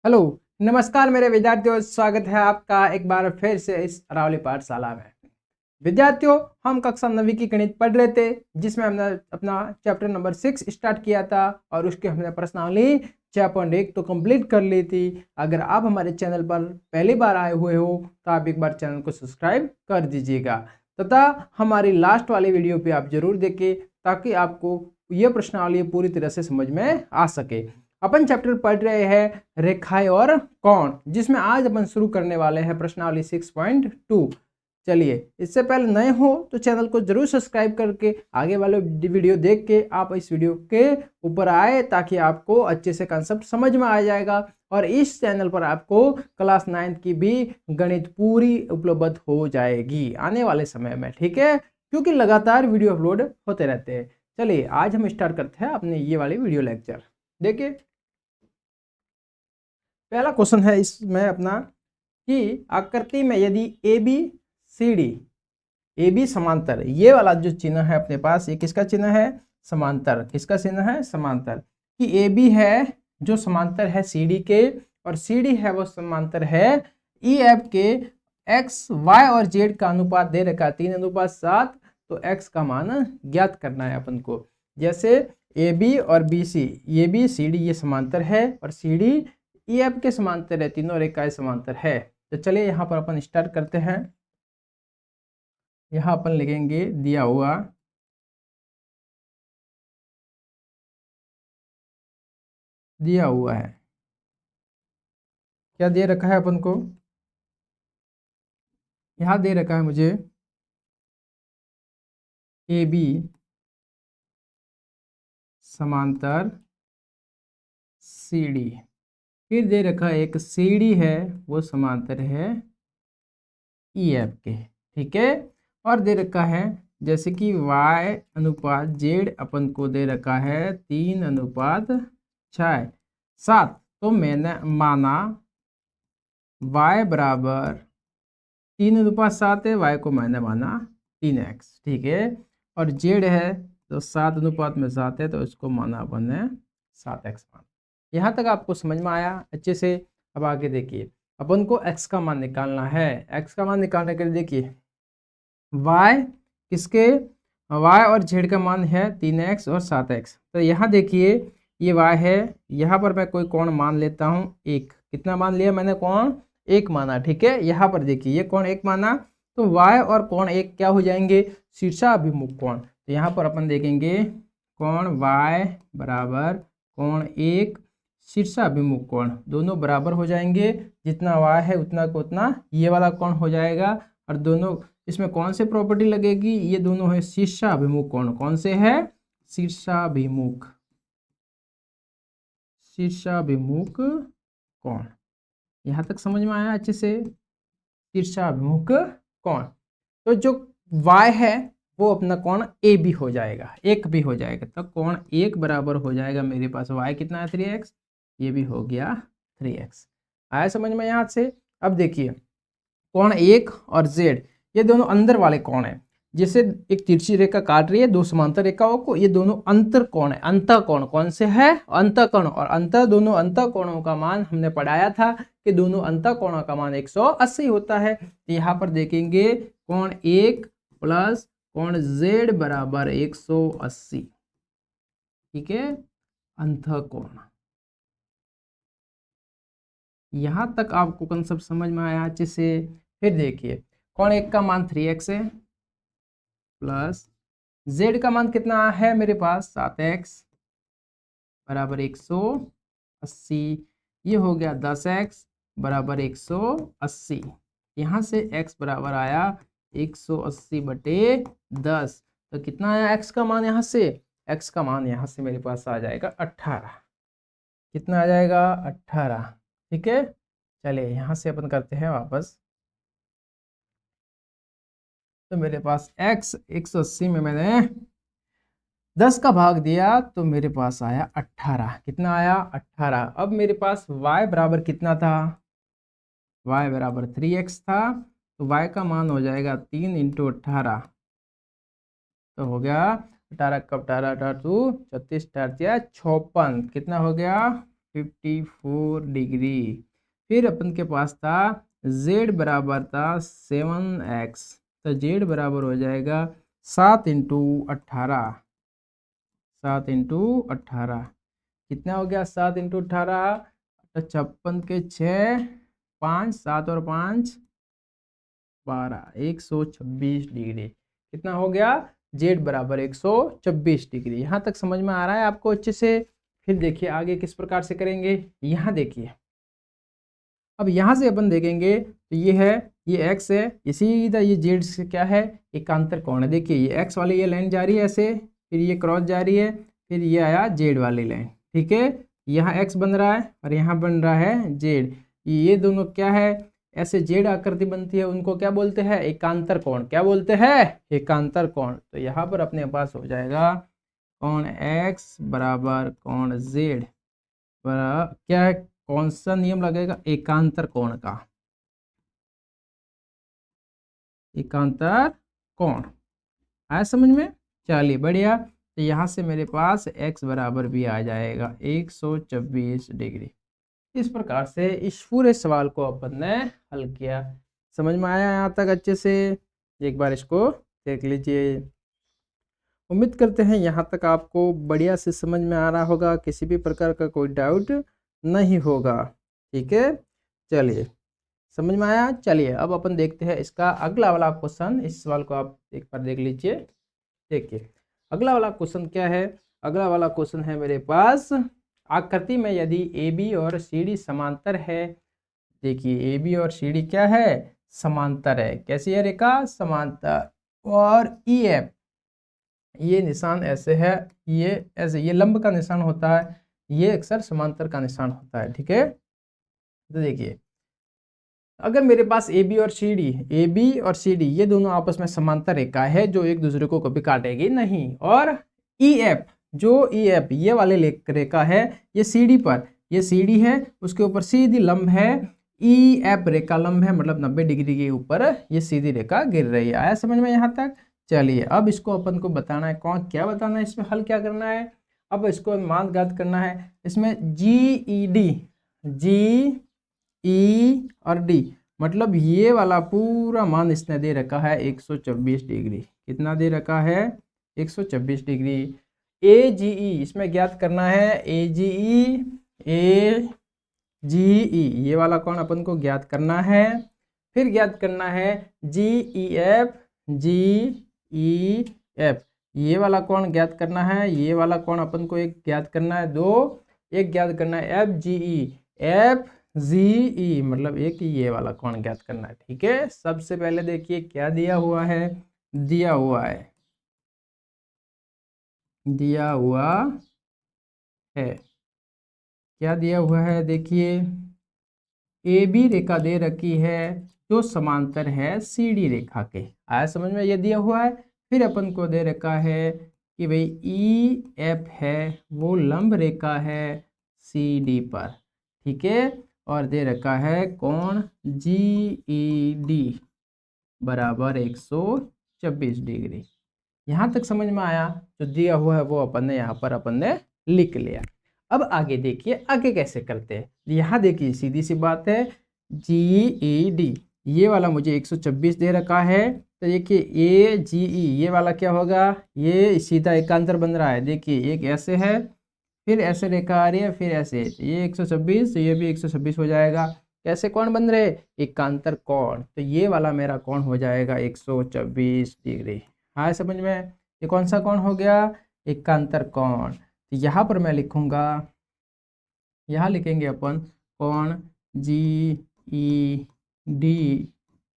Hello, नमस्कार मेरे विद्यार्थियों। स्वागत है आपका एक बार फिर से इस अरावली पाठशाला में। विद्यार्थियों, हम कक्षा 9वीं की गणित पढ़ रहे थे, जिसमें हमने अपना चैप्टर नंबर 6 स्टार्ट किया था और उसके हमने प्रश्नावली 6.1 तो कंप्लीट कर ली थी। अगर आप हमारे चैनल पर पहली बार आए हुए हो तो आप एक बार चैनल को सब्सक्राइब कर दीजिएगा तथा हमारी लास्ट वाली वीडियो पे आप जरूर देखें ताकि आपको ये प्रश्नावली पूरी तरह से समझ में आ सके। अपन चैप्टर पढ़ रहे हैं रेखाएं और कोण, जिसमें आज अपन शुरू करने वाले हैं प्रश्नावली 6.2। चलिए, इससे पहले नए हो तो चैनल को जरूर सब्सक्राइब करके आगे वाले वीडियो देख के आप इस वीडियो के ऊपर आए ताकि आपको अच्छे से कंसेप्ट समझ में आ जाएगा। और इस चैनल पर आपको क्लास 9 की भी गणित पूरी उपलब्ध हो जाएगी आने वाले समय में, ठीक है, क्योंकि लगातार वीडियो अपलोड होते रहते हैं। चलिए, आज हम स्टार्ट करते हैं अपने ये वाली वीडियो लेक्चर। देखिए, पहला क्वेश्चन है इसमें अपना कि आकृति में यदि A B C D, A B समांतर, ये वाला जो चिन्ह है अपने पास, ये किसका चिन्ह है? समांतर। किसका चिन्ह है? समांतर। कि ए बी है जो समांतर है सी डी के और सी डी है वो समांतर है ई एफ के। एक्स वाई और जेड का अनुपात दे रखा 3:7, तो एक्स का मान ज्ञात करना है अपन को। जैसे ए बी और बी सी, ये बी सी डी ये समांतर है और सी डी ई एफ के समांतर है, तीनों रेखाएं समांतर है। तो चलिए यहाँ पर अपन स्टार्ट करते हैं। यहाँ अपन लिखेंगे दिया हुआ है। क्या दे रखा है अपन को? यहाँ दे रखा है मुझे ए बी समांतर सी डी, फिर दे रखा है एक सी डी है वो समांतर है ई एफ के, ठीक है। और दे रखा है जैसे कि y अनुपात जेड अपन को दे रखा है 3:6:7। तो मैंने माना y बराबर 3:7 है, y को मैंने माना 3x, ठीक है। और जेड है तो 7:7 है, तो इसको माना अपन ने 7x मान। यहाँ तक आपको समझ में आया अच्छे से? अब आगे देखिए, अपन को x का मान निकालना है। x का मान निकालने के लिए देखिए y किसके, y और z का मान है 3x और 7x। तो यहाँ देखिए ये y है, यहाँ पर मैं कोई कोण मान लेता हूँ एक। कितना मान लिया मैंने? कोण एक माना, ठीक है। यहाँ पर देखिए ये कोण एक माना, तो y और कोण एक क्या हो जाएंगे? शीर्षाभिमुख कोण। तो यहाँ पर अपन देखेंगे कोण y बराबर कोण एक शीर्षाभिमुख कोण, दोनों बराबर हो जाएंगे। जितना y है उतना को उतना ये वाला कोण हो जाएगा। और दोनों इसमें कौन से प्रॉपर्टी लगेगी? ये दोनों है शीर्षाभिमुख कोण। कौन से है? शीर्षाभिमुख कोण। यहाँ तक समझ में आया अच्छे से? शीर्षाभिमुख कोण। तो जो y है वो अपना कोण ए बी हो जाएगा, एक भी हो जाएगा। तो कोण एक बराबर हो जाएगा मेरे पास y कितना है? 3x, ये भी हो गया 3x। आया समझ में यहाँ से? अब देखिए कोण एक और z ये दोनों अंदर वाले कोण है। जैसे एक तिरछी रेखा काट रही है दो समांतर रेखाओं को, ये दोनों अंतर कोण है। अंतः कोण कौन से है? अंतः कोण। और अंतर दोनों अंतः कोणों का मान हमने पढ़ाया था कि दोनों अंतः कोणों का मान 180 होता है। तो यहाँ पर देखेंगे कोण एक प्लस कोण z बराबर 180, ठीक है, अंतः कोण। यहाँ तक आपको कंसेप्ट समझ में आया अच्छे से? फिर देखिए कोण एक का मान 3x है प्लस z का मान कितना है मेरे पास? 7x बराबर 180। ये हो गया 10x बराबर 180। यहाँ से x बराबर आया 180/10। तो कितना आया x का मान? यहाँ से x का मान यहाँ से मेरे पास आ जाएगा 18। कितना आ जाएगा? 18, ठीक है। चलिए यहाँ से अपन करते हैं वापस। तो मेरे पास x 180 में मैंने 10 का भाग दिया तो मेरे पास आया 18। कितना आया? 18। अब मेरे पास y बराबर कितना था? y बराबर 3x था, तो y का मान हो जाएगा 3 × 18, तो हो गया 18 कब 18 18 2 36 56। कितना हो गया? 54 डिग्री। फिर अपन के पास था z बराबर था 7x, तो z बराबर हो जाएगा 7 इंटू 18, 7 इंटू 18 कितना हो गया, 7 इंटू 18 तो 56 के 6 5 7 और 5 12, 126 डिग्री। कितना हो गया, z बराबर 126 डिग्री। यहाँ तक समझ में आ रहा है आपको अच्छे से। फिर देखिए आगे किस प्रकार से करेंगे। यहाँ देखिए, अब यहाँ से अपन देखेंगे तो ये है, ये x है, ये सीधा ये z से क्या है, एकांतर कोण है। देखिए ये x वाली ये लाइन जा रही है ऐसे, फिर ये क्रॉस जा रही है, फिर ये आया z वाली लाइन, ठीक है। यहाँ x बन रहा है और यहाँ बन रहा है z, ये दोनों क्या है, ऐसे z आकृति बनती है, उनको क्या बोलते हैं, एकांतर कोण। क्या बोलते हैं, एकांतर कोण। तो यहाँ पर अपने पास हो जाएगा कोण x बराबर कोण z क्या है, कौन सा नियम लगेगा, एकांतर कोण का, एकांतर कोण। आया समझ में, चलिए बढ़िया। तो यहाँ से मेरे पास x बराबर भी आ जाएगा 126 डिग्री। इस प्रकार से इस पूरे सवाल को अपन ने हल किया। समझ में आया यहाँ तक अच्छे से, एक बार इसको देख लीजिए। उम्मीद करते हैं यहाँ तक आपको बढ़िया से समझ में आ रहा होगा, किसी भी प्रकार का कोई डाउट नहीं होगा, ठीक है। चलिए समझ में आया। चलिए अब अपन देखते हैं इसका अगला वाला क्वेश्चन। इस सवाल को आप एक बार देख लीजिए। देखिए अगला वाला क्वेश्चन क्या है, अगला वाला क्वेश्चन है मेरे पास, आकृति में यदि AB और CD समांतर है। देखिए AB और CD क्या है, समांतर है। कैसी है रेखा, समांतर। और EF ये निशान ऐसे है, ये ऐसे, ये लंब का निशान होता है, ये अक्सर समांतर का निशान होता है, ठीक है। तो देखिए अगर मेरे पास AB और CD ये दोनों आपस में समांतर रेखा है जो एक दूसरे को कभी काटेगी नहीं, और EF ये वाले रेखा है, ये CD पर, ये CD है, उसके ऊपर सीधी लंब है, EF रेखा लंब है, मतलब 90 डिग्री के ऊपर ये सीधी रेखा गिर रही है। आया समझ में यहाँ तक। चलिए अब इसको अपन को बताना है, कौन क्या बताना है, इसमें हल क्या करना है। अब इसको मान ज्ञात करना है। इसमें G E और D, मतलब ये वाला पूरा मान इसने दे रखा है 126 डिग्री। कितना दे रखा है, 126 डिग्री। AGE इसमें ज्ञात करना है, AGE ये वाला कोण अपन को ज्ञात करना है। फिर ज्ञात करना है GEF ये वाला कोण ज्ञात करना है। ये वाला कोण अपन को एक ज्ञात करना है, दो, एक ज्ञात करना है FGE मतलब एक ये वाला कोण ज्ञात करना है, ठीक है। सबसे पहले देखिए क्या दिया हुआ है, दिया हुआ है, क्या दिया हुआ है, देखिए AB रेखा दे रखी है जो समांतर है CD रेखा के। आया समझ में, ये दिया हुआ है। फिर अपन को दे रखा है कि भाई EF है वो लंब रेखा है CD पर, ठीक है। और दे रखा है कोण GED बराबर 126 डिग्री। यहाँ तक समझ में आया। जो दिया हुआ है वो अपन ने यहाँ पर अपन ने लिख लिया। अब आगे देखिए, आगे कैसे करते हैं। यहाँ देखिए सीधी सी बात है, GED ये वाला मुझे 126 दे रखा है, तो देखिए AGE ये वाला क्या होगा, ये सीधा एकांतर बन रहा है। देखिए एक ऐसे है, फिर ऐसे रेखा आ रही है, फिर ऐसे, ये 126 तो ये भी 126 हो जाएगा। कैसे कोण बन रहे, एकांतर कोण। तो ये वाला मेरा कोण हो जाएगा 126 डिग्री। हाँ समझ में, ये कौन सा कोण हो गया, एकांतर कोण। तो यहाँ पर मैं लिखूंगा, यहाँ लिखेंगे अपन कोण GED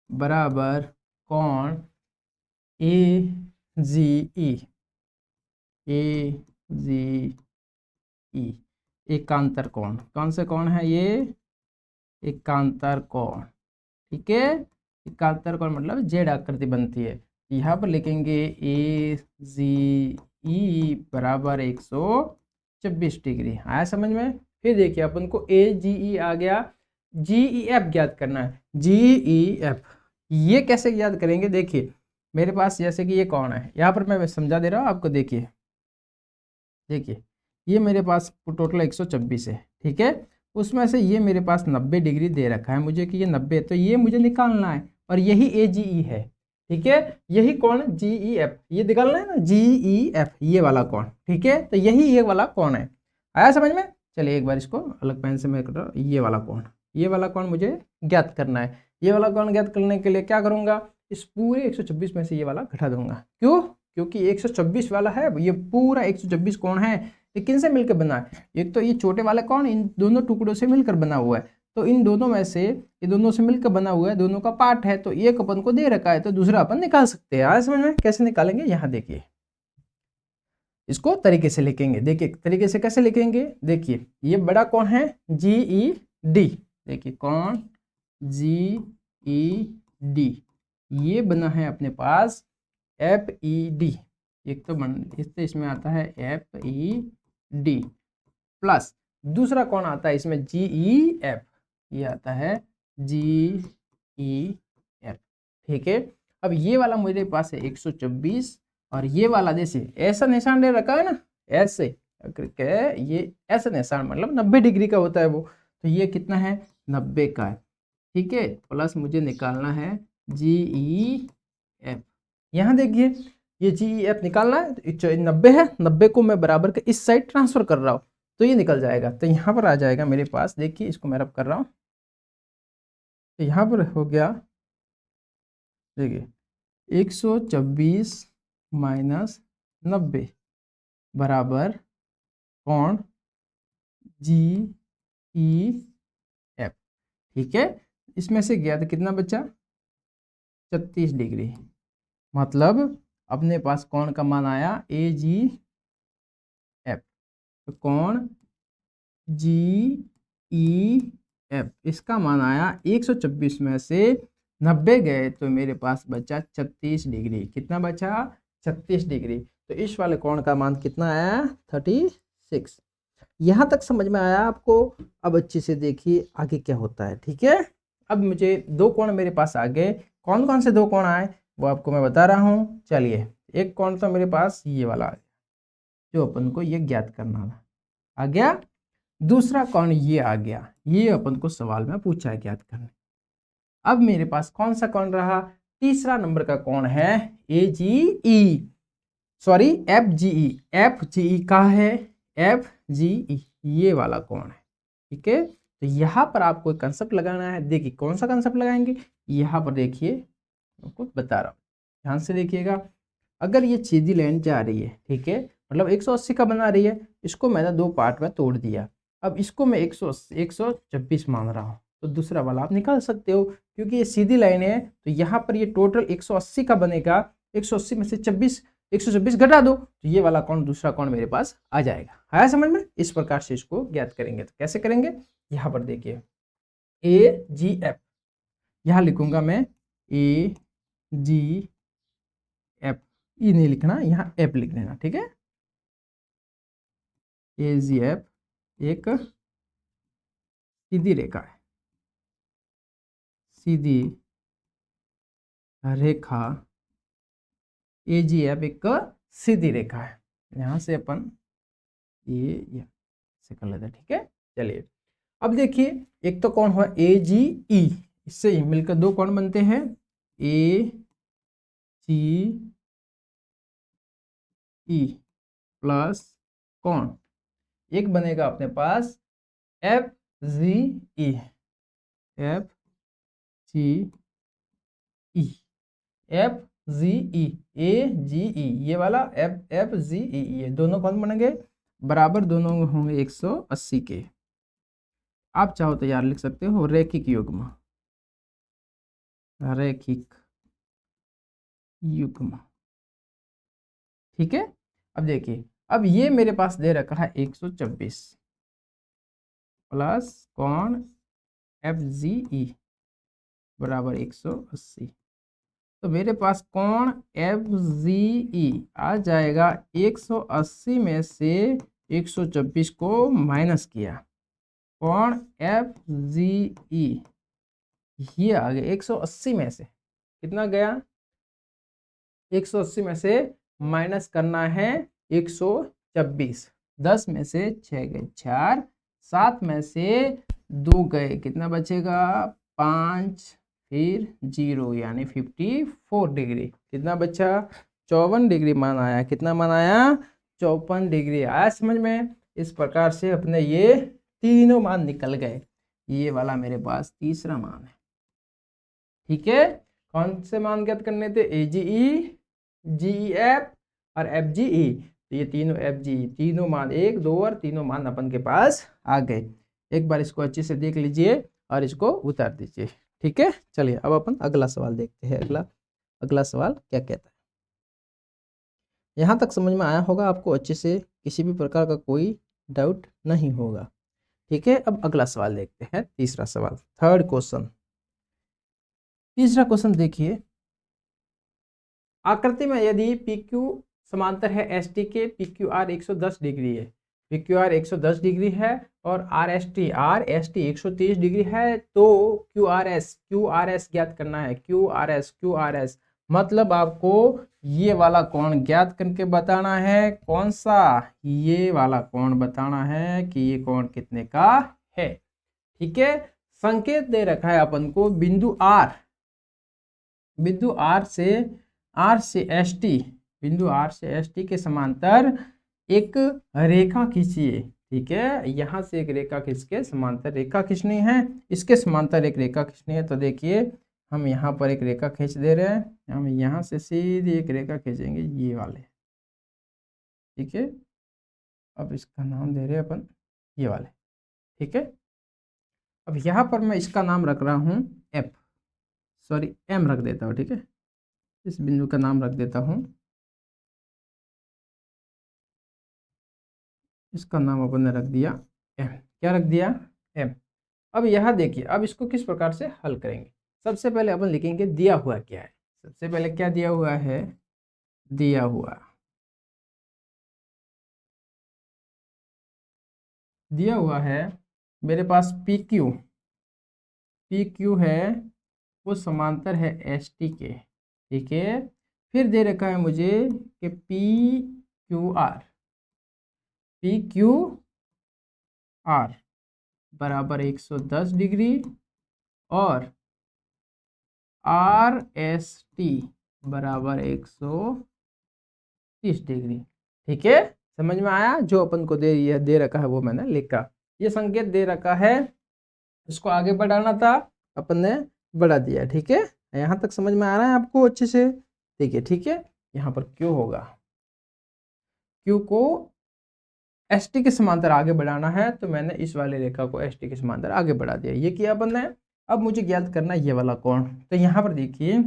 बराबर कोण AGE एकांतर कोण। कौन से कोण है ये, एकांतर कोण, ठीक है। एकांतर कोण मतलब जेड आकृति बनती है। यहाँ पर लिखेंगे AGE बराबर 126 डिग्री। आया समझ में। फिर देखिए अपन को AGE आ गया, GEF ज्ञात करना है। GEF ये कैसे ज्ञात करेंगे, देखिए मेरे पास जैसे कि ये कोण है, यहाँ पर मैं समझा दे रहा हूँ आपको। देखिए ये मेरे पास टोटल 126 है, ठीक है। उसमें से ये मेरे पास 90 डिग्री दे रखा है मुझे कि ये 90, तो ये मुझे निकालना है और यही AGE है। ठीक है, यही कोण GEF, ये निकालना है ना, GEF ये वाला कोण। ठीक है, तो यही ये वाला कोण है। आया समझ में? चलिए एक बार इसको अलग पेन से मैं कर रहा हूँ। ये वाला कोण मुझे ज्ञात करना है। ये वाला कोण ज्ञात करने के लिए क्या करूंगा, इस पूरे 126 में से ये वाला घटा दूंगा। क्यों? क्योंकि 126 वाला है, ये पूरा 126 कोण है। ये किन से मिलकर बना है? एक तो ये छोटे वाला कोण इन दोनों टुकड़ों से मिलकर बना हुआ है, तो इन दोनों में से ये दोनों से मिलकर बना हुआ है, दोनों का पार्ट है, तो एक अपन को दे रखा है तो दूसरा अपन निकाल सकते हैं। आज समझ में कैसे निकालेंगे, यहाँ देखिए, इसको तरीके से लिखेंगे। देखिए तरीके से कैसे लिखेंगे, देखिए ये बड़ा कोण है GED, देखिए कोण GED, ये बना है अपने पास FED, एक तो इसमें आता है FED, प्लस दूसरा कोण आता है इसमें GEF, ये आता है GEF। ठीक है, अब ये वाला मेरे पास है 126 और ये वाला जैसे ऐसा निशान दे रखा है ना, ऐसे करके, ये ऐसा निशान मतलब 90 डिग्री का होता है वो, तो ये कितना है 90 का है। ठीक है, प्लस मुझे निकालना है GEF। यहाँ देखिए ये GEF निकालना है, तो 90 है, 90 को मैं बराबर के इस साइड ट्रांसफर कर रहा हूँ तो ये निकल जाएगा। तो यहाँ पर आ जाएगा मेरे पास, देखिए इसको मैं रब कर रहा हूँ, तो यहाँ पर हो गया, देखिए 126 माइनस 90 बराबर कोण GEF। ठीक है, इसमें से गया तो कितना बचा, 36 डिग्री, मतलब अपने पास कोण का मान आया AGF, तो कोण GEF इसका मान आया 126 में से 90 गए तो मेरे पास बचा 36 डिग्री। कितना बचा, 36 डिग्री। तो इस वाले कोण का मान कितना आया, 36। यहाँ तक समझ में आया आपको? अब अच्छे से देखिए आगे क्या होता है। ठीक है, अब मुझे दो कोण मेरे पास आ गए। कौन कौन से दो कोण आए वो आपको मैं बता रहा हूँ। चलिए, एक कोण तो मेरे पास ये वाला आ गया, जो अपन को ये ज्ञात करना था, आ गया। दूसरा कोण ये आ गया, ये अपन को सवाल में पूछा है ज्ञात करने। अब मेरे पास कौन सा कोण रहा, तीसरा नंबर का कोण है AGE, सॉरी FGE। FGE का है, FGE ये वाला कोण है। ठीक है, तो यहाँ पर आपको एक कंसेप्ट लगाना है। देखिए कौन सा कंसेप्ट लगाएंगे, यहाँ पर देखिए आपको बता रहा हूँ, ध्यान से देखिएगा। अगर ये सीधी लाइन जा रही है, ठीक है, मतलब 180 का बना रही है, इसको मैंने दो पार्ट में तोड़ दिया। अब इसको मैं 126 मान रहा हूँ, तो दूसरा वाला आप निकाल सकते हो, क्योंकि ये सीधी लाइन है। तो यहाँ पर ये टोटल 180 का बनेगा, 180 में से 126 घटा दो, तो ये वाला कोण, दूसरा कोण मेरे पास आ जाएगा। आया समझ में? इस प्रकार से इसको ज्ञात करेंगे। तो कैसे करेंगे, यहाँ पर देखिए AGF, यहाँ लिखूंगा मैं AGF, ई नहीं लिखना, यहाँ F लिख देना। ठीक है, AGF एक सीधी रेखा है, सीधी रेखा, AGF एक सीधी रेखा है। यहाँ से अपन ये से कर लेते हैं। ठीक है, चलिए अब देखिए, एक तो कौन हुआ AGE, इससे मिलकर दो कौन बनते हैं, AGE प्लस कौन, एक बनेगा अपने पास FGE, AGE ये वाला FGE, ये दोनों कौन बनेंगे, बराबर दोनों होंगे 180 के। आप चाहो तो यार लिख सकते हो रैखिक युग्म, रैखिक युग्म। ठीक है, अब देखिए, अब ये मेरे पास दे रखा है 126 प्लस कौन FGE बराबर 180, तो मेरे पास कौन FGE आ जाएगा 180 में से 126 को माइनस किया, कौन FGE ये आ गया 180 में से, कितना गया 180 में से माइनस करना है 126, 10 में से 6 गए 4, 7 में से 2 गए, कितना बचेगा 5, फिर 0 यानी 54 डिग्री। कितना बचा 54 डिग्री मान आया। कितना मान आया 54 डिग्री आया समझ में। इस प्रकार से अपने ये तीनों मान निकल गए। ये वाला मेरे पास तीसरा मान है। ठीक है, कौन से मान ज्ञात करने थे, AGE, GEF और FGE। तो ये तीनों FGE तीनों मान 1, 2 और तीनों मान अपन के पास आ गए। एक बार इसको अच्छे से देख लीजिए और इसको उतार दीजिए। ठीक है, चलिए अब अपन अगला सवाल देखते हैं। अगला सवाल क्या कहता है। यहाँ तक समझ में आया होगा आपको अच्छे से, किसी भी प्रकार का कोई डाउट नहीं होगा। ठीक है, अब अगला सवाल देखते हैं, तीसरा सवाल, थर्ड क्वेश्चन। तीसरा क्वेश्चन देखिए, आकृति में यदि PQ समांतर है ST के, PQR 110 डिग्री है, PQR 110 डिग्री है और RST 130 डिग्री है, तो QRS ज्ञात करना है। QRS मतलब आपको ये वाला कोण ज्ञात करके बताना है। कौन सा, ये वाला कोण बताना है कि ये कोण कितने का है। ठीक है, संकेत दे रखा है अपन को बिंदु R से ST के समांतर एक रेखा खींचिए। ठीक है, यहां से एक रेखा खींच के समांतर रेखा खींचनी है, इसके समांतर एक रेखा खींचनी है। तो देखिए हम यहाँ पर एक रेखा खींच दे रहे हैं, हम यहाँ से सीधी एक रेखा खींचेंगे, ये वाले। ठीक है, अब इसका नाम दे रहे हैं अपन ये वाले। ठीक है, अब यहाँ पर मैं इसका नाम रख रहा हूँ M रख देता हूँ। ठीक है, इस बिंदु का नाम रख देता हूँ, इसका नाम अपन ने रख दिया M। क्या रख दिया M। अब यहाँ देखिए, अब इसको किस प्रकार से हल करेंगे। सबसे पहले अपन लिखेंगे दिया हुआ क्या है। सबसे पहले क्या दिया हुआ है, दिया हुआ है मेरे पास PQ है, वो समांतर है ST के। ठीक है, फिर दे रखा है मुझे कि PQR बराबर 110 डिग्री और RST बराबर 130 डिग्री। ठीक है, समझ में आया। जो अपन को दे रखा है वो मैंने लिखा। ये संकेत दे रखा है, इसको आगे बढ़ाना था, अपन ने बढ़ा दिया। ठीक है, यहाँ तक समझ में आ रहा है आपको अच्छे से। देखिए, ठीक है, यहाँ पर Q होगा, Q को ST के समांतर आगे बढ़ाना है, तो मैंने इस वाले रेखा को ST के समांतर आगे बढ़ा दिया। ये किया अपन ने। अब मुझे ज्ञात करना है ये वाला कोण। तो यहाँ पर देखिए,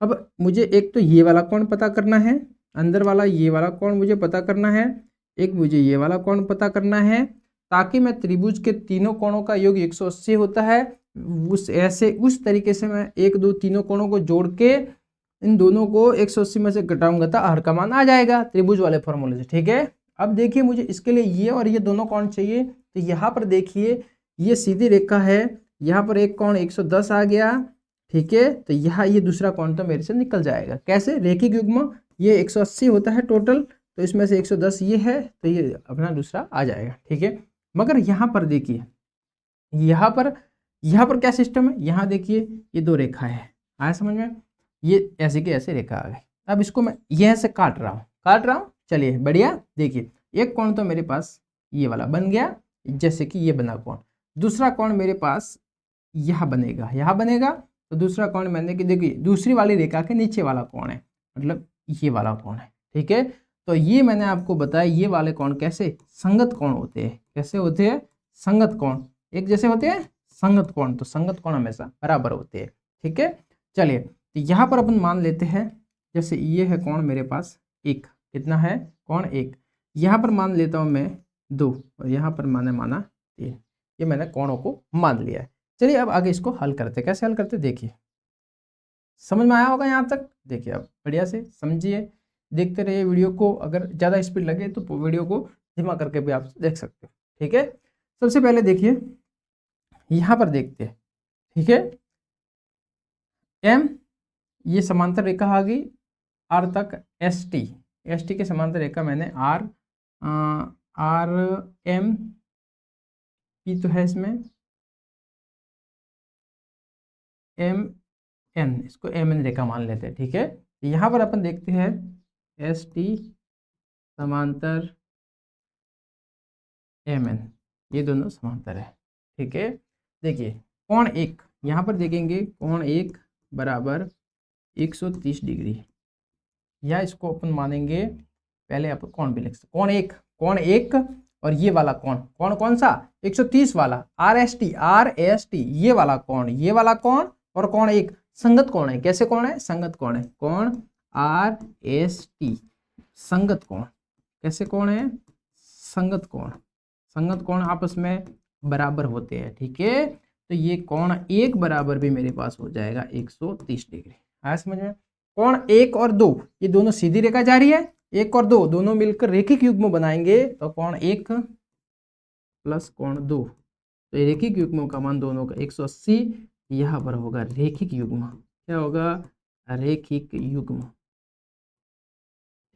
अब मुझे एक तो ये वाला कोण पता करना है, अंदर वाला ये वाला कोण मुझे पता करना है, एक मुझे ये वाला कोण पता करना है, ताकि मैं त्रिभुज के तीनों कोणों का योग 180 होता है, उस तरीके से मैं 1, 2 तीनों कोणों को जोड़ के इन दोनों को 180 में से घटाऊंगा तो हर का मान आ जाएगा त्रिभुज वाले फॉर्मूले से। ठीक है, अब देखिए मुझे इसके लिए ये और ये दोनों कोण चाहिए। तो यहाँ पर देखिए, ये सीधी रेखा है, यहाँ पर एक कोण 110 आ गया। ठीक है, तो यहाँ ये दूसरा कोण तो मेरे से निकल जाएगा। कैसे, रेखिक युग्म, ये 180 होता है टोटल, तो इसमें से 110 ये है, तो ये अपना दूसरा आ जाएगा। ठीक है, मगर यहाँ पर देखिए, यहाँ पर क्या सिस्टम है, यहाँ देखिए ये दो रेखा है, आया समझ में। ये ऐसे की ऐसे रेखा आ गई। अब इसको मैं यह से काट रहा हूँ। चलिए बढ़िया, देखिए एक कोण तो मेरे पास ये वाला बन गया, जैसे कि ये बना कोण। दूसरा कोण मेरे पास यहाँ बनेगा, तो दूसरा कोण मैंने कि देखिए दूसरी वाली रेखा के नीचे वाला कोण है, मतलब ये वाला कोण है। ठीक है, तो ये मैंने आपको बताया, ये वाले कोण कैसे संगत कोण होते हैं। कैसे होते हैं, संगत कोण एक जैसे होते हैं, संगत कोण, तो संगत कोण हमेशा बराबर होते हैं। ठीक है, चलिए तो यहाँ पर अपन मान लेते हैं, जैसे ये है कोण मेरे पास एक, कितना है कोण एक, यहाँ पर मान लेता हूँ मैं 2 और यहाँ पर मैंने माना 3। ये मैंने कोणों को मान लिया है। चलिए अब आगे इसको हल करते, कैसे हल करते देखिए, समझ में आया होगा यहाँ तक। देखिए अब बढ़िया से समझिए, देखते रहिए वीडियो को। अगर ज़्यादा स्पीड लगे तो वीडियो को धीमा करके भी आप देख सकते हो। ठीक है, सबसे पहले देखिए यहाँ पर देखते हैं। ठीक है, M ये समांतर रेखा आ गई R तक, ST के समांतर रेखा मैंने R M पी तो है इसमें, एम एन, इसको एम एन रेखा मान लेते हैं, ठीक है। यहाँ पर अपन देखते हैं एस टी समांतर एम एन, ये दोनों समांतर है, ठीक है। देखिए कोण एक, यहाँ पर देखेंगे कोण एक बराबर 130 डिग्री, या इसको अपन मानेंगे, पहले अपन कोण भी लिख सकते, कोण एक और ये वाला कोण, कोण कौन सा 130 वाला, आर एस टी, ये वाला कोण और कोण एक संगत कोण है। कैसे कोण है? संगत कोण है, कोण आर एस टी संगत कोण। कैसे कोण है? संगत कोण। संगत कोण आपस में बराबर होते हैं, ठीक है। तो ये कोण एक बराबर भी मेरे पास हो जाएगा 130 डिग्री। आया समझ में? कोण एक और दो, ये दोनों सीधी रेखा जा रही है, एक और दो दोनों मिलकर रेखिक युग्म बनाएंगे, तो कोण एक प्लस कोण दो, तो रेखिक युग्मों का मान दोनों का 180, यहाँ पर होगा रेखिक युग्म। क्या होगा? रेखिक युग्म,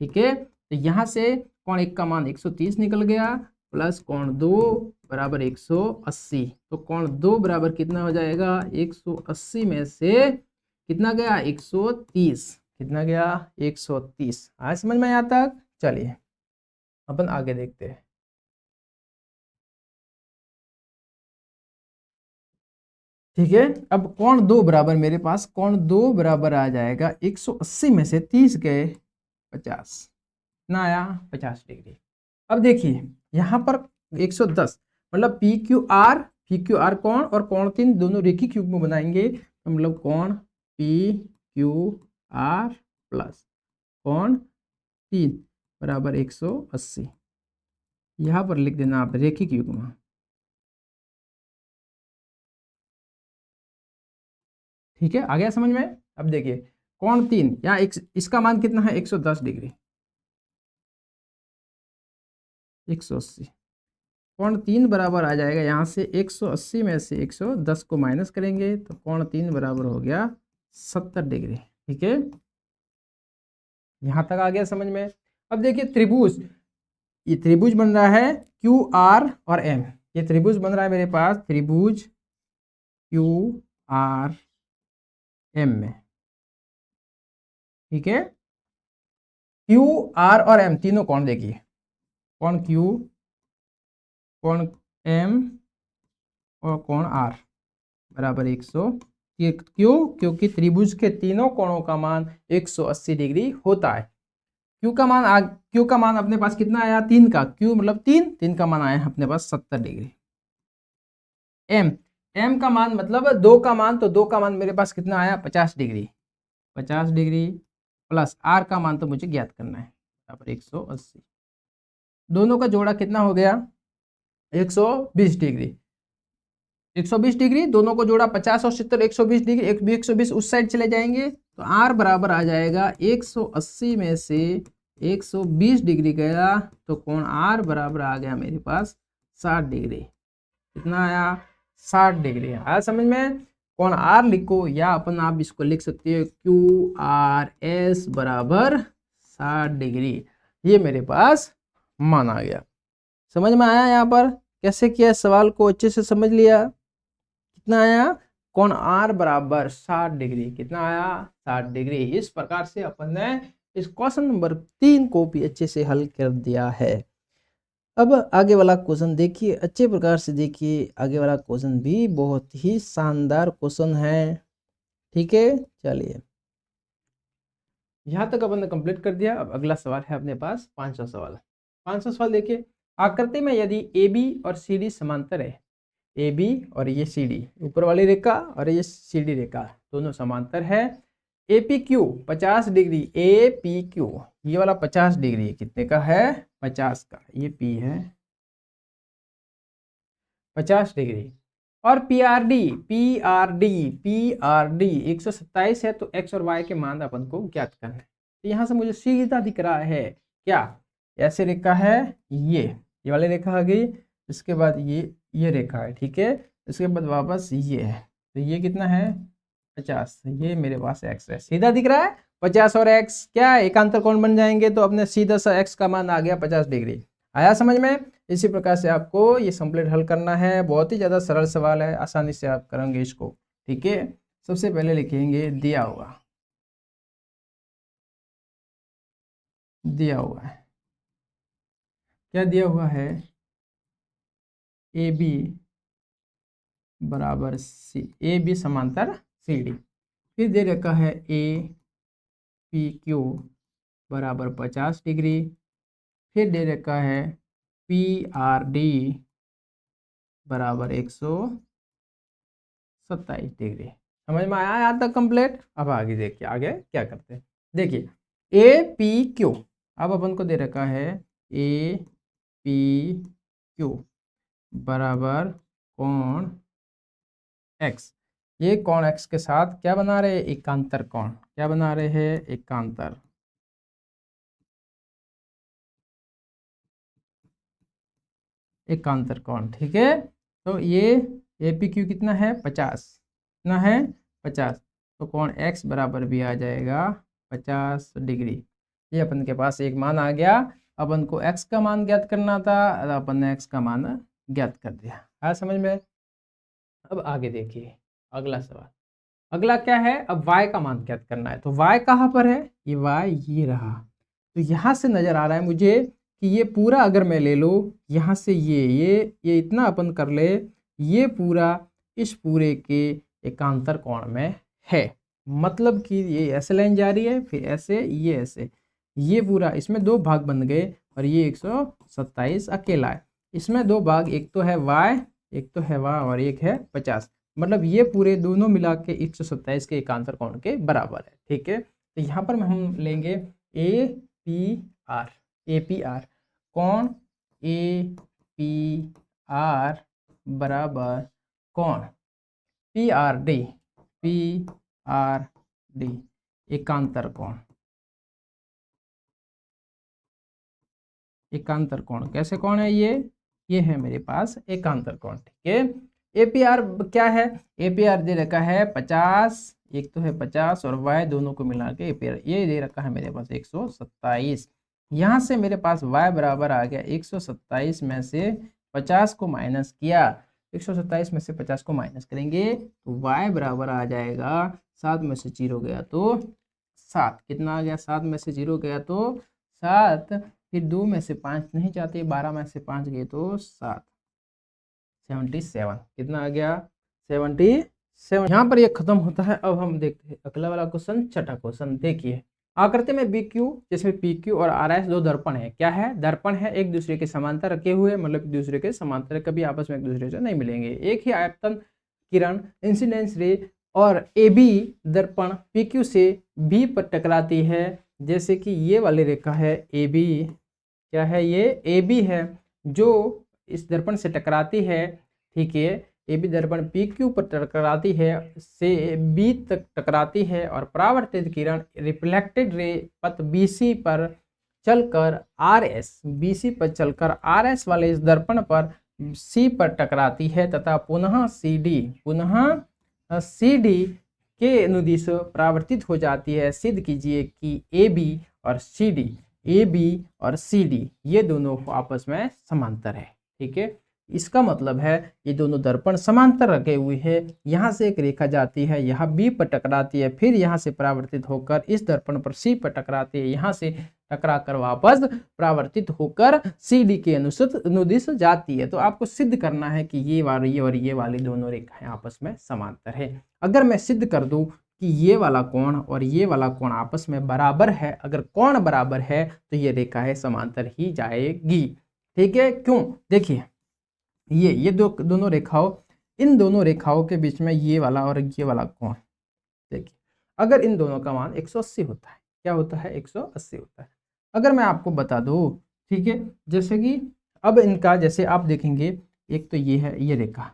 ठीक है। तो यहाँ से कोण एक का मान 130 निकल गया, प्लस कोण दो बराबर 180, तो कोण दो बराबर कितना हो जाएगा? 180 में से कितना गया? 130। कितना गया? 130। आज समझ में यहाँ तक? चलिए अपन आगे देखते हैं। ठीक है, अब कोण दो बराबर मेरे पास, कोण दो बराबर आ जाएगा 180 में से 30 गए 50, ना आया 50 डिग्री। अब देखिए यहाँ पर 110 मतलब पी क्यू आर कोण और कोण तीन दोनों रेखिक युग्म बनाएंगे, तो मतलब कोण पी क्यू आर प्लस कोण तीन बराबर 180, यहाँ पर लिख देना आप रेखिक युग्म। ठीक है, आ गया समझ में? अब देखिए कोण तीन, यहाँ इसका मान कितना है? 110 डिग्री, 180। कोण तीन बराबर आ जाएगा, यहाँ से 180 में से 110 को माइनस करेंगे, तो कोण तीन बराबर हो गया 70 डिग्री। ठीक है, यहाँ तक आ गया समझ में? अब देखिए त्रिभुज, ये त्रिभुज बन रहा है क्यू आर और एम, ये त्रिभुज बन रहा है मेरे पास, त्रिभुज क्यू आर एम में। ठीक है, क्यू आर और एम तीनों कोण देखिए, कोण क्यू, कोण एम और कोण आर बराबर 100। क्यों? क्योंकि त्रिभुज के तीनों कोणों का मान 180 डिग्री होता है। क्यू का मान अपने पास कितना आया? तीन का, क्यू मतलब तीन का मान आया अपने पास 70 डिग्री। एम का मान मतलब दो का मान, तो दो का मान मेरे पास कितना आया? 50 डिग्री, 50 डिग्री प्लस आर का मान तो मुझे ज्ञात करना है बराबर 180। दोनों का जोड़ा कितना हो गया? 120 डिग्री। 120 डिग्री दोनों को जोड़ा 50 और 70, 120 डिग्री, 120 उस साइड चले जाएंगे, तो आर बराबर आ जाएगा 180 में से 120 डिग्री गया, तो कोण आर बराबर आ गया मेरे पास 60 डिग्री। कितना आया? 60 डिग्री। आया समझ में? कोण आर लिखो, या अपन आप इसको लिख सकते हो क्यू आर एस बराबर 60 डिग्री, ये मेरे पास मान आ गया। समझ में आया? यहाँ पर कैसे किया सवाल को अच्छे से समझ लिया? कितना आया? कोण आर बराबर 60 डिग्री। कितना आया? 60 डिग्री। इस प्रकार से अपन ने इस क्वेश्चन नंबर 3 को भी अच्छे से हल कर दिया है। अब आगे वाला क्वेश्चन देखिए, अच्छे प्रकार से देखिए, आगे वाला क्वेश्चन भी बहुत ही शानदार क्वेश्चन है। ठीक है, चलिए यहाँ तक अपन ने कंप्लीट कर दिया। अब अगला सवाल है अपने पास 500 सवाल। 500 सवाल देखिए, आकृति में यदि ए बी और सी डी समांतर है, ए बी और ये सी डी ऊपर वाली रेखा और ये सी डी रेखा दोनों समांतर है, A P Q 50 degree, A P Q ये वाला 50 डिग्री कितने का है? 50 का, ये पी है 50 डिग्री, और पी आर डी 127 है, तो एक्स और वाई के मान अपन को ज्ञात करना है। तो यहाँ से मुझे सीधा दिख रहा है क्या? ऐसे रेखा है, ये वाली रेखा आ गई, इसके बाद ये रेखा है, ठीक है, इसके बाद वापस ये है, तो ये कितना है? 50, ये मेरे पास एक्स है, सीधा दिख रहा है। 50 और एक्स क्या एकांतर कोण बन जाएंगे, तो अपने सीधा सा एक्स का मान आ गया 50 डिग्री। आया समझ में? इसी प्रकार से आपको ये सिंपलेट हल करना है, बहुत ही ज़्यादा सरल सवाल है, आसानी से आप करेंगे इसको। ठीक है, सबसे पहले लिखेंगे दिया हुआ है, क्या दिया हुआ है, ए बी बराबर सी, ए बी समांतर सी डी। फिर दे रखा है ए पी क्यू बराबर 50 डिग्री। फिर दे रखा है पी आर डी बराबर 127 डिग्री। समझ में आया यहाँ तक कंप्लीट? अब आगे देखिए, आगे क्या करते हैं। देखिए ए पी क्यू, अब अपन को दे रखा है ए पी क्यू बराबर कोण एक्स। ये कोण एक्स के साथ क्या बना रहे हैं, एकांतर कोण। क्या बना रहे हैं, एकांतर कोण। ठीक है, तो ये ए पी क्यू कितना है, 50, कितना है 50, तो कोण एक्स बराबर भी आ जाएगा 50 डिग्री। ये अपन के पास एक मान आ गया। अपन को एक्स का मान ज्ञात करना था, अपन ने एक्स का मान ज्ञात कर दिया। हाँ समझ में? अब आगे देखिए अगला सवाल। अगला क्या है, अब y का मान ज्ञात करना है। तो y कहाँ पर है, ये y ये रहा। तो यहाँ से नजर आ रहा है मुझे कि ये पूरा अगर मैं ले लूँ, यहाँ से ये इतना अपन कर ले, ये पूरा इस पूरे के एकांतर कोण में है। मतलब कि ये ऐसे लाइन जा रही है, फिर ऐसे, ये ऐसे, ये पूरा इसमें दो भाग बन गए और ये 127 अकेला है। इसमें दो भाग, एक तो है y, एक तो है y और एक है 50। मतलब ये पूरे दोनों मिला के 127 के एकांतर कोण के बराबर है। ठीक है, तो यहाँ पर हम लेंगे ए पी आर कोण ए पी आर बराबर कोण पी आर डी एकांतर कोण। एकांतर कोण कैसे कोण है, ये है मेरे पास एकांतर कोण। ठीक है, एपीआर क्या है, एपीआर दे रखा है 50, एक तो है 50 और y दोनों को मिला के एपीआर ये दे रखा है मेरे पास 127। यहाँ से मेरे पास y बराबर आ गया 127 में से 50 को माइनस किया, 127 में से 50 को माइनस करेंगे तो y बराबर आ जाएगा 7 में से 0 गया तो 7, कितना आ गया, 7 में से 0 गया तो 7, फिर 2 में से 5 नहीं जाते, 12 में से 5 गए तो 7, 77, कितना आ गया 77। यहाँ पर ये खत्म होता है। अब हम देखते हैं अगला वाला क्वेश्चन, छठा क्वेश्चन। देखिए आकृति में बी क्यू, जिसमें पी क्यू और आर एस दो दर्पण है। क्या है, दर्पण है, एक दूसरे के समांतर रखे हुए, मतलब एक दूसरे के समांतर, कभी आपस में एक दूसरे से नहीं मिलेंगे। एक ही आयतन किरण इंसिडेंस रे और ए बी दर्पण पी क्यू से बी पर टकराती है। जैसे कि ये वाली रेखा है ए बी, क्या है ये ए बी है, जो इस दर्पण से टकराती है। ठीक है, ए बी दर्पण पी क्यू पर टकराती है, से बी तक टकराती है और परावर्तित किरण रिफ्लेक्टेड रे पथ बी सी पर चलकर आर एस, बी सी पर चलकर आर एस वाले इस दर्पण पर सी पर टकराती है तथा पुनः सी डी के अनुदिश परावर्तित हो जाती है। सिद्ध कीजिए कि ए बी और सी डी ये दोनों आपस में समांतर है। ठीक है, इसका मतलब है ये दोनों दर्पण समांतर रखे हुए हैं। यहाँ से एक रेखा जाती है, यहाँ बी पर टकराती है, फिर यहाँ से परावर्तित होकर इस दर्पण पर सी पर टकराती है, यहाँ से टकरा कर वापस परावर्तित होकर सी डी के अनुदिश जाती है। तो आपको सिद्ध करना है कि ये वाली और ये वाली दोनों रेखाएं आपस में समांतर है। अगर मैं सिद्ध कर दूं कि ये वाला कोण और ये वाला कोण आपस में बराबर है, अगर कोण बराबर है तो ये रेखाएं समांतर ही जाएगी। ठीक है, क्यों, देखिए ये दोनों रेखाओं, इन दोनों रेखाओं के बीच में ये वाला और ये वाला कोण, देखिए अगर इन दोनों का मान 180 होता है, क्या होता है 180 होता है। अगर मैं आपको बता दूं, ठीक है, जैसे कि अब इनका जैसे आप देखेंगे, एक तो ये है, ये रेखा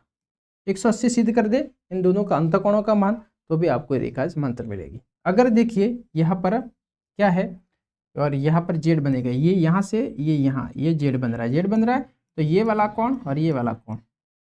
180 सिद्ध कर दे इन दोनों का अंतःकोणों का मान, तो भी आपको रेखा समांतर मिलेगी। अगर देखिए यहाँ पर क्या है और यहाँ पर जेड बनेगा, ये यहाँ से ये यहाँ ये जेड बन रहा है, जेड बन रहा है, तो ये वाला कोण और ये वाला कोण,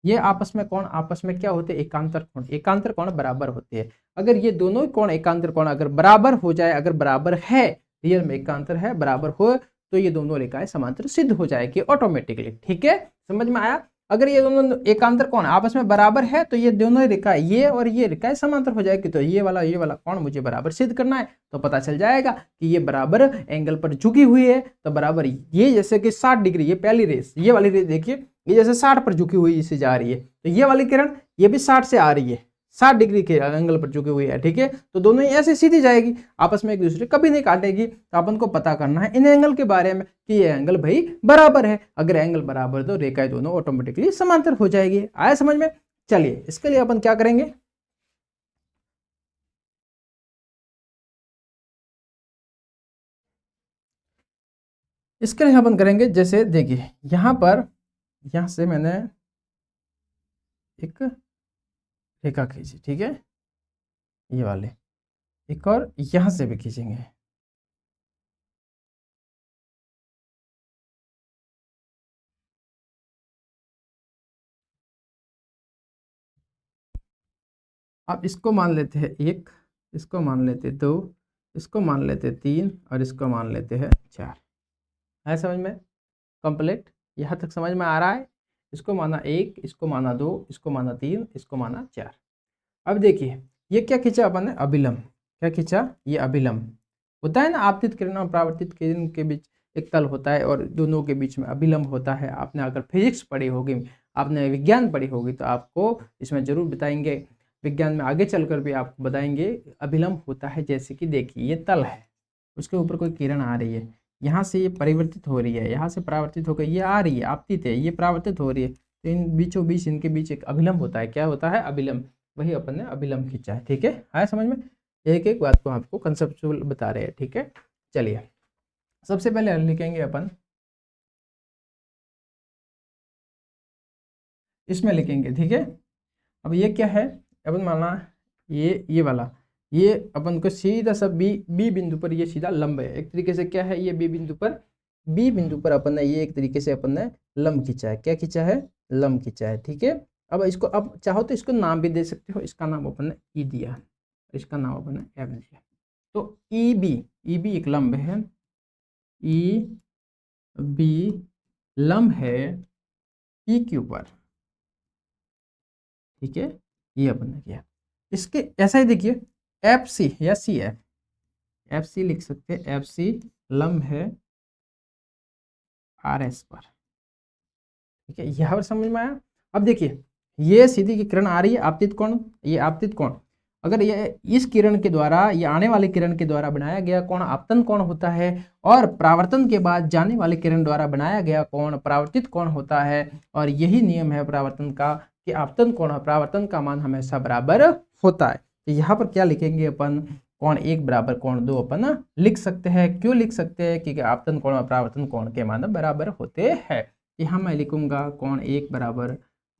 ये आपस में कोण आपस में क्या होते हैं, एकांतर कोण। एकांतर कोण बराबर होते हैं। अगर ये दोनों कोण एकांतर कोण अगर बराबर हो जाए, अगर बराबर है, रियल में एकांतर है, बराबर हो, तो ये दोनों रेखाएं समांतर सिद्ध हो जाएगी ऑटोमेटिकली। ठीक है, समझ में आया। अगर ये दोनों एकांतर कोण आपस में बराबर है तो ये दोनों रेखाएं, ये और ये रेखाएं समांतर हो जाएगी। तो ये वाला कोण मुझे बराबर सिद्ध करना है, तो पता चल जाएगा कि ये बराबर एंगल पर झुकी हुई है। तो बराबर ये जैसे कि 60 डिग्री, ये पहली रेस, ये वाली रेस देखिए, ये जैसे 60 पर झुकी हुई से जा रही है, तो ये वाली किरण ये भी 60 से आ रही है, 60 डिग्री के एंगल पर झुकी हुई है। ठीक है, तो दोनों ही ऐसे सीधी जाएगी, आपस में एक दूसरे कभी नहीं काटेगी। तो अपन को पता करना है इन एंगल के बारे में कि ये एंगल भाई बराबर है। अगर एंगल बराबर तो रेखाएं दोनों ऑटोमेटिकली समांतर हो जाएगी। आया समझ में। चलिए इसके लिए अपन क्या करेंगे, इसके लिए अपन करेंगे, जैसे देखिए यहां पर, यहां से मैंने एक रेखा खींची, ठीक है, ये वाले, एक और यहां से भी खींचेंगे। अब इसको मान लेते हैं 1, इसको मान लेते 2, इसको मान लेते 3 और इसको मान लेते हैं 4। है समझ में कंप्लीट, यहाँ तक समझ में आ रहा है। इसको माना 1, इसको माना 2, इसको माना 3, इसको माना 4। अब देखिए ये क्या खींचा अपन ने, अभिलंब। क्या खींचा, ये अभिलंब होता है ना, आपतित किरण और परावर्तित किरण के बीच एक तल होता है और दोनों के बीच में अभिलंब होता है। आपने अगर फिजिक्स पढ़ी होगी, आपने विज्ञान पढ़ी होगी, तो आपको इसमें जरूर बताएंगे, विज्ञान में आगे चलकर भी आपको बताएंगे। अभिलंब होता है जैसे कि देखिए ये तल है, उसके ऊपर कोई किरण आ रही है, यहाँ से ये परिवर्तित हो रही है, यहाँ से परावर्तित होकर ये आ रही है, आपतित है, ये परावर्तित हो रही है, तो इन बीचों बीच इनके बीच एक अभिलंब होता है। क्या होता है, अभिलंब। वही अपन ने अभिलंब खींचा है। ठीक है, आया समझ में। एक एक बात को आपको कंसेप्चुअल बता रहे हैं। ठीक है, चलिए सबसे पहले लिखेंगे अपन, इसमें लिखेंगे। ठीक है, अब ये क्या है, अपन माना ये वाला, ये अपन को सीधा सा बी बिंदु पर ये सीधा लंब है। एक तरीके से क्या है, ये बी बिंदु पर अपन ने ये एक तरीके से अपन ने लंब खींचा है। क्या खींचा है, लंब खींचा है। ठीक है, अब इसको, अब चाहो तो इसको नाम भी दे सकते हो। इसका नाम अपन ने ई दिया, इसका नाम अपन ने एफ दिया। तो ई बी एक लंब है, ई बी लंब है पी के ऊपर। ठीक है, ये अपन ने किया। इसके ऐसा ही देखिए एफ सी या सी एफ सी लिख सकते हैं, एफ सी लंब है आर एस पर। ठीक है, यहाँ पर समझ में आया। अब देखिए ये सीधी की किरण आ रही है, आपतित कोण, ये आपतित कोण, अगर ये इस किरण के द्वारा, ये आने वाली किरण के द्वारा बनाया गया कोण आपतन कोण होता है, और परावर्तन के बाद जाने वाले किरण द्वारा बनाया गया कोण परावर्तित कोण होता है। और यही नियम है परावर्तन का कि आपतन कोण और परावर्तन का मान हमेशा बराबर होता है। तो यहाँ पर क्या लिखेंगे अपन, कोण 1 बराबर कोण 2 अपन लिख सकते हैं। क्यों लिख सकते हैं, क्योंकि आपतन कोण और परावर्तन कोण के मान बराबर होते हैं। यहाँ मैं लिखूंगा कोण 1 बराबर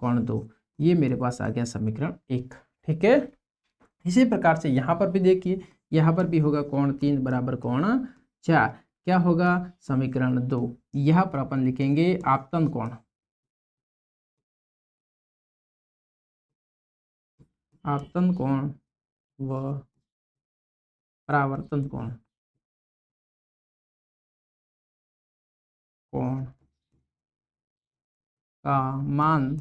कोण 2, ये मेरे पास आ गया समीकरण 1। ठीक है, इसी प्रकार से यहाँ पर भी देखिए, यहाँ पर भी होगा कोण 3 बराबर कोण 4। क्या होगा, समीकरण 2। यहाँ पर अपन लिखेंगे आपतन कोण, आपतन कोण व परावर्तन कोण, कोण का मान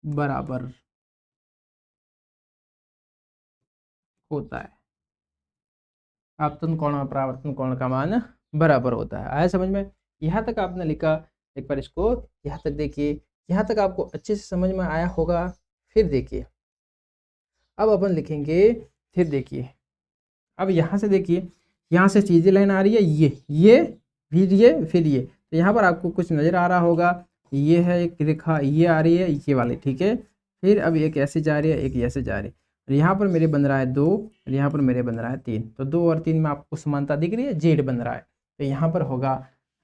बराबर होता है। आपतन कोण और परावर्तन कोण का मान बराबर होता है। आया समझ में। यहाँ तक आपने लिखा, एक बार इसको यहाँ तक देखिए, यहाँ तक आपको अच्छे से समझ में आया होगा। फिर देखिए अब अपन लिखेंगे, फिर देखिए अब यहाँ से देखिए, यहाँ से सीधी लाइन आ रही है, ये फिर ये, तो यहाँ पर आपको कुछ नजर आ रहा होगा, ये है एक रेखा, ये आ रही है, ये वाली। ठीक है, फिर अब एक ऐसे जा रही है, एक ऐसे जा रही है, और यहाँ पर मेरे बन रहा है 2 और यहाँ पर मेरे बन रहा है 3। तो 2 और 3 में आपको समानता दिख रही है, जेड बन रहा है। तो यहाँ पर होगा,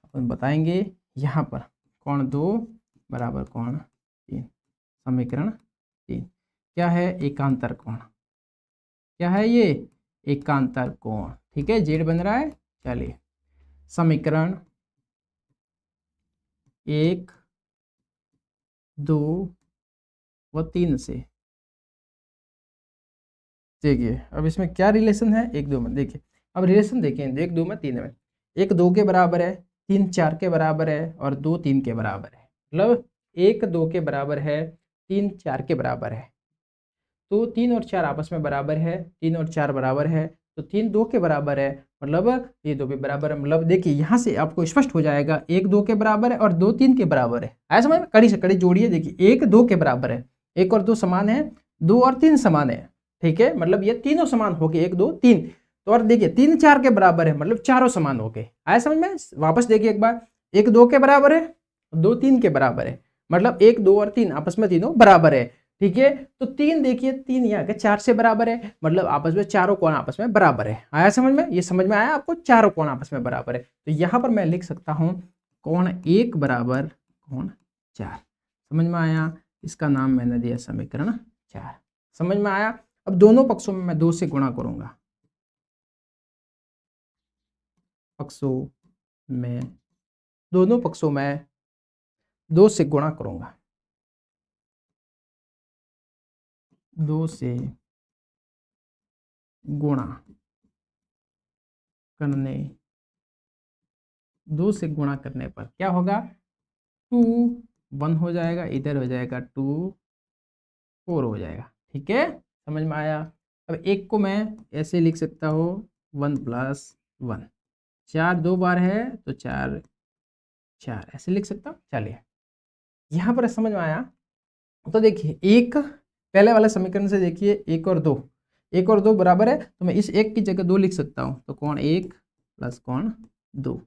अपन बताएंगे यहाँ पर कोण 2 बराबर कोण 3, समीकरण 3। क्या है, एकांतर कोण। क्या है ये, एकांतर कोण। ठीक है, जेड बन रहा है। चलिए समीकरण 1, 2 व 3 से देखिए, अब इसमें क्या रिलेशन है, 1 2 में देखिए, अब रिलेशन देखिए, 1 2 में 3 में, 1 2 के बराबर है, 3 4 के बराबर है और 2 3 के बराबर है। मतलब 1 2 के बराबर है, 3 4 के बराबर है। तो 3 और 4 आपस में बराबर है, 3 और 4 बराबर है, तो 3 2 के बराबर है, मतलब ये 2 भी बराबर है। मतलब देखिए यहाँ से आपको स्पष्ट हो जाएगा 1 2 के बराबर है और 2 3 के बराबर है। आया समझ में? कड़ी से कड़ी जोड़िए, देखिए 1 2 के बराबर है, 1 और 2 समान है, 2 और 3 समान है, ठीक है, मतलब ये तीनों समान हो गए, 1 2 3। तो और देखिए 3 4 के बराबर है, मतलब चारों समान हो गए। आया समझ में? वापस देखिए एक बार, 1 2 के बराबर है, 2 3 के बराबर है, मतलब 1 2 और 3 आपस में तीनों बराबर है, ठीक है। तो 3 देखिए, 3 यहाँ के 4 से बराबर है, मतलब आपस में चारों कोण आपस में बराबर है। आया समझ में? ये समझ में आया आपको? चारों कोण आपस में बराबर है। तो यहाँ पर मैं लिख सकता हूँ कोण 1 बराबर कोण 4। समझ में आया? इसका नाम मैंने दिया समीकरण 4। समझ में आया? अब दोनों पक्षों में मैं 2 से गुणा करूंगा, पक्षों में, दोनों पक्षों में 2 से गुणा करूंगा, 2 से गुणा करने, 2 से गुणा करने पर क्या होगा, 2 1 हो जाएगा, इधर हो जाएगा 2 4 हो जाएगा, ठीक है। समझ में आया? अब एक को मैं ऐसे लिख सकता हूँ 1 + 1, 4 2 बार है तो 4 4 ऐसे लिख सकता हूँ। चलिए यहाँ पर समझ में आया? तो देखिए एक पहले वाले समीकरण से देखिए, 1 और 2, 1 और 2 बराबर है, तो मैं इस 1 की जगह 2 लिख सकता हूँ, तो कोण 1 + कोण 2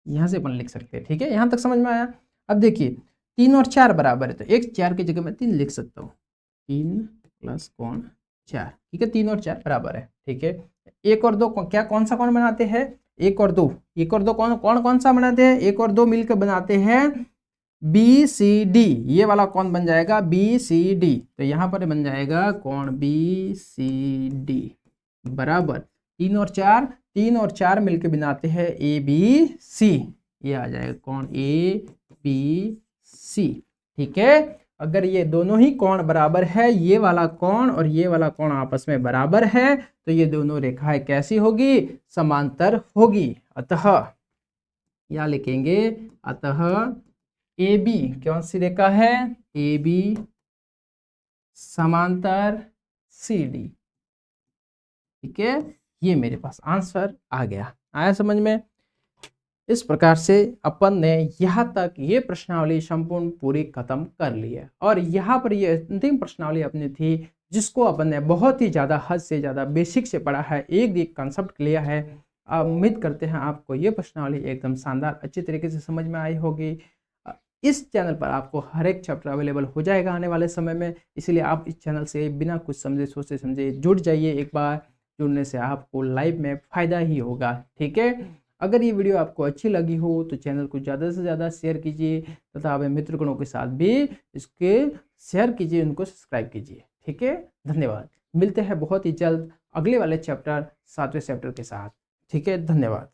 यहाँ से अपन लिख सकते हैं, ठीक है। यहाँ तक समझ में आया? अब देखिए 3 और 4 बराबर है, तो 1 4 की जगह मैं 3 लिख सकता हूँ, 3 + कोण 4, ठीक है, 3 और 4 बराबर है, ठीक है। 1 और 2 क्या कौन सा कोण बनाते हैं? 1 और 2, 1 और 2 कौन सा बनाते हैं? 1 और 2 मिलकर बनाते हैं BCD, ये वाला कौन बन जाएगा? BCD। तो यहाँ पर बन जाएगा कोण BCD बराबर 3 और 4, 3 और 4 मिलकर बनाते हैं ABC, ये आ जाएगा कोण ABC, ठीक है। अगर ये दोनों ही कोण बराबर है, ये वाला कोण और ये वाला कोण आपस में बराबर है, तो ये दोनों रेखाएं कैसी होगी? समांतर होगी। अतः या लिखेंगे, अतः AB कौन सी रेखा है? AB समांतर CD, ठीक है। ये मेरे पास आंसर आ गया। आया समझ में? इस प्रकार से अपन ने यहाँ तक ये प्रश्नावली संपूर्ण पूरी खत्म कर ली है। और यहाँ पर ये अंतिम प्रश्नावली अपनी थी जिसको अपन ने बहुत ही ज़्यादा, हद से ज़्यादा बेसिक से पढ़ा है, एक कंसेप्ट लिया है। उम्मीद करते हैं आपको ये प्रश्नावली एकदम शानदार अच्छी तरीके से समझ में आई होगी। इस चैनल पर आपको हर एक चैप्टर अवेलेबल हो जाएगा आने वाले समय में, इसलिए आप इस चैनल से बिना कुछ समझे सोचे समझे जुड़ जाइए। एक बार जुड़ने से आपको लाइफ में फ़ायदा ही होगा, ठीक है। अगर ये वीडियो आपको अच्छी लगी हो तो चैनल को ज़्यादा से ज़्यादा शेयर कीजिए तथा अपने मित्रगणों के साथ भी इसके शेयर कीजिए, उनको सब्सक्राइब कीजिए, ठीक है। धन्यवाद। मिलते हैं बहुत ही जल्द अगले वाले चैप्टर 7वें चैप्टर के साथ, ठीक है। धन्यवाद।